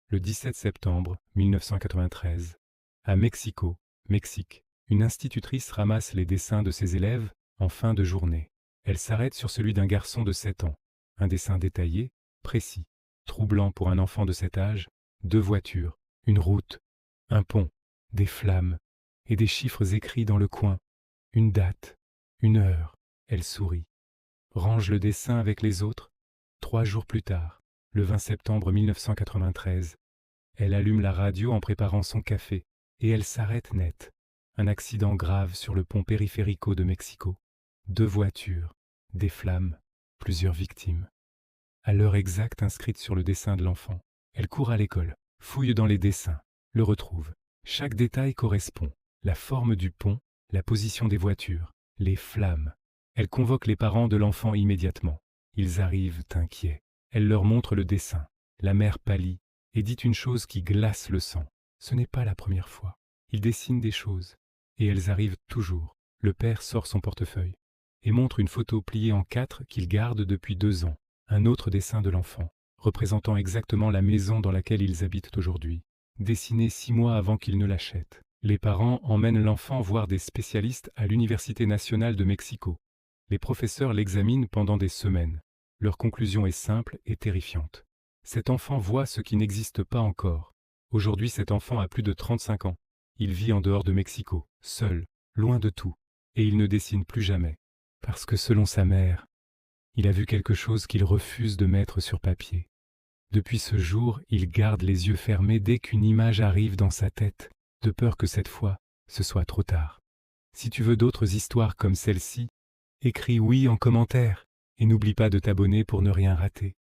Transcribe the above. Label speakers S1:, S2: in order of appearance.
S1: le 17 septembre 1993. À Mexico, Mexique, une institutrice ramasse les dessins de ses élèves en fin de journée. Elle s'arrête sur celui d'un garçon de 7 ans. Un dessin détaillé, précis, troublant pour un enfant de cet âge, 2 voitures, une route, un pont, des flammes et des chiffres écrits dans le coin. Une date, une heure. Elle sourit. Range le dessin avec les autres. 3 jours plus tard, le 20 septembre 1993, elle allume la radio en préparant son café et elle s'arrête net. Un accident grave sur le pont périphérico de Mexico. 2 voitures, des flammes, plusieurs victimes. À l'heure exacte inscrite sur le dessin de l'enfant, elle court à l'école, fouille dans les dessins, le retrouve. Chaque détail correspond. La forme du pont, la position des voitures, les flammes. Elle convoque les parents de l'enfant immédiatement. Ils arrivent inquiets. Elle leur montre le dessin. La mère pâlit et dit une chose qui glace le sang. Ce n'est pas la première fois. Ils dessinent des choses. Et elles arrivent toujours. Le père sort son portefeuille et montre une photo pliée en 4 qu'il garde depuis 2 ans. Un autre dessin de l'enfant, représentant exactement la maison dans laquelle ils habitent aujourd'hui, dessiné 6 mois avant qu'ils ne l'achètent. Les parents emmènent l'enfant voir des spécialistes à l'Université nationale de Mexico. Les professeurs l'examinent pendant des semaines. Leur conclusion est simple et terrifiante. Cet enfant voit ce qui n'existe pas encore. Aujourd'hui, cet enfant a plus de 35 ans. Il vit en dehors de Mexico, seul, loin de tout, et il ne dessine plus jamais. Parce que selon sa mère, il a vu quelque chose qu'il refuse de mettre sur papier. Depuis ce jour, il garde les yeux fermés dès qu'une image arrive dans sa tête, de peur que cette fois, ce soit trop tard. Si tu veux d'autres histoires comme celle-ci, écris oui en commentaire et n'oublie pas de t'abonner pour ne rien rater.